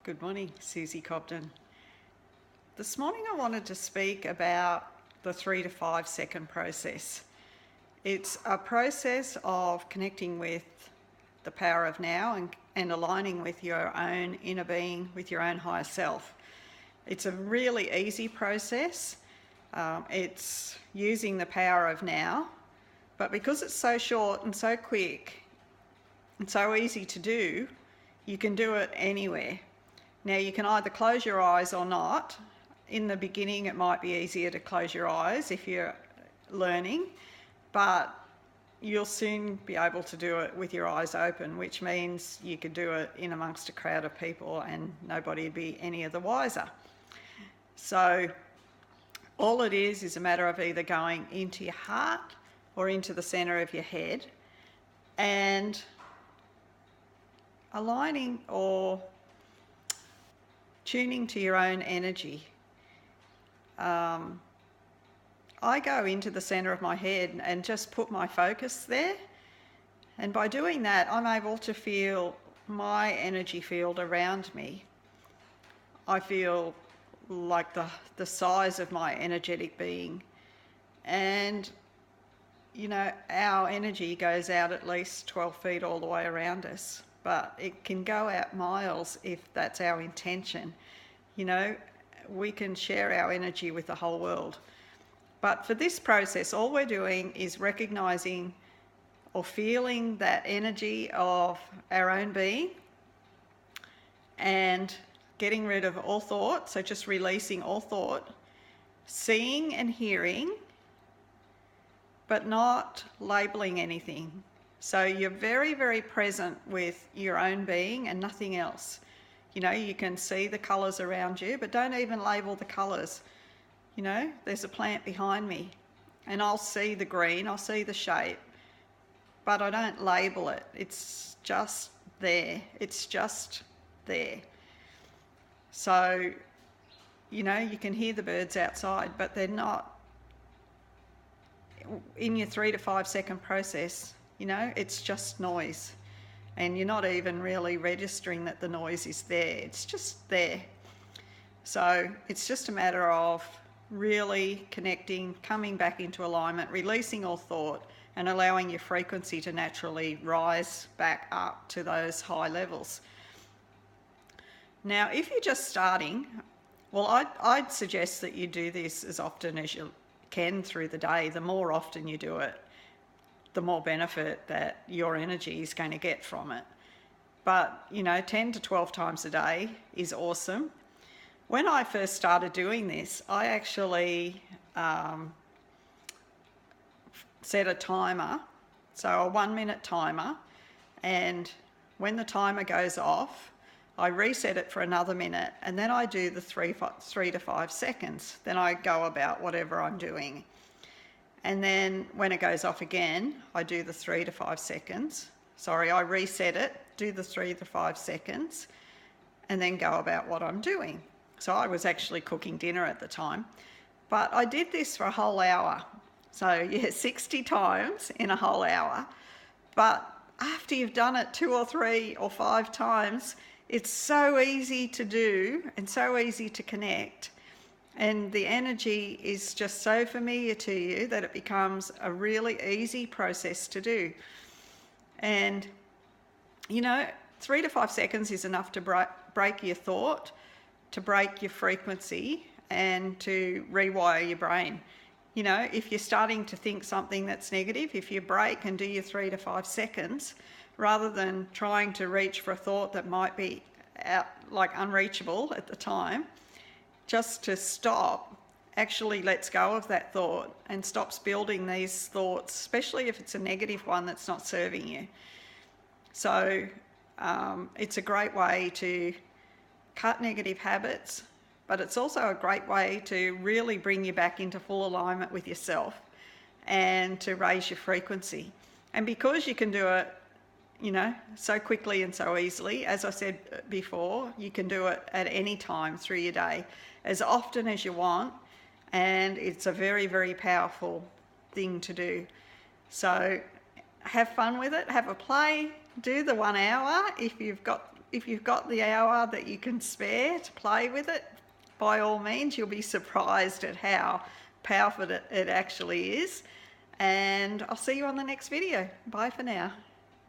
Good morning, Susie Cobden. This morning I wanted to speak about the 3 to 5 second process. It's a process of connecting with the power of now and aligning with your own inner being, with your own higher self. It's a really easy process. It's using the power of now, but because it's so short and so quick and so easy to do, you can do it anywhere. Now you can either close your eyes or not. In the beginning it might be easier to close your eyes if you're learning, but you'll soon be able to do it with your eyes open, which means you could do it in amongst a crowd of people and nobody would be any of the wiser. So all it is a matter of either going into your heart or into the centre of your head and aligning or tuning to your own energy. I go into the centre of my head and just put my focus there, and by doing that I'm able to feel my energy field around me. I feel like the size of my energetic being, and you know, our energy goes out at least 12 feet all the way around us, but it can go out miles if that's our intention. You know, we can share our energy with the whole world. But for this process, all we're doing is recognising or feeling that energy of our own being and getting rid of all thought, so just releasing all thought, seeing and hearing, but not labelling anything. So you're very, very present with your own being and nothing else. You know, you can see the colours around you, but don't even label the colours. You know, there's a plant behind me and I'll see the green, I'll see the shape, but I don't label it. It's just there. It's just there. So, you know, you can hear the birds outside, but they're not in your 3 to 5 second process. You know, it's just noise. And you're not even really registering that the noise is there. It's just there. So it's just a matter of really connecting, coming back into alignment, releasing all thought and allowing your frequency to naturally rise back up to those high levels. Now, if you're just starting, well, I'd suggest that you do this as often as you can through the day. The more often you do it, the more benefit that your energy is going to get from it. But, you know, 10 to 12 times a day is awesome. When I first started doing this, I actually set a timer, so a 1 minute timer, and when the timer goes off, I reset it for another minute, and then I do the 3 to 5 seconds. Then I go about whatever I'm doing. And then when it goes off again, I do the 3 to 5 seconds. I reset it, do the 3 to 5 seconds, and then go about what I'm doing. So I was actually cooking dinner at the time. But I did this for a whole hour. So yeah, 60 times in a whole hour. But after you've done it 2 or 3 or 5 times, it's so easy to do and so easy to connect. And the energy is just so familiar to you that it becomes a really easy process to do. And, you know, 3 to 5 seconds is enough to break your thought, to break your frequency, and to rewire your brain. You know, if you're starting to think something that's negative, if you break and do your 3 to 5 seconds, rather than trying to reach for a thought that might be unreachable at the time, just to stop, actually lets go of that thought and stops building these thoughts, especially if it's a negative one that's not serving you. So it's a great way to cut negative habits, but it's also a great way to really bring you back into full alignment with yourself and to raise your frequency. And because you can do it, you know, so quickly and so easily, as I said before, you can do it at any time through your day, as often as you want, and it's a very, very powerful thing to do. So have fun with it, have a play, do the 1 hour if you've got if you've got the hour that you can spare to play with it, by all means, you'll be surprised at how powerful it actually is. And I'll see you on the next video. Bye for now.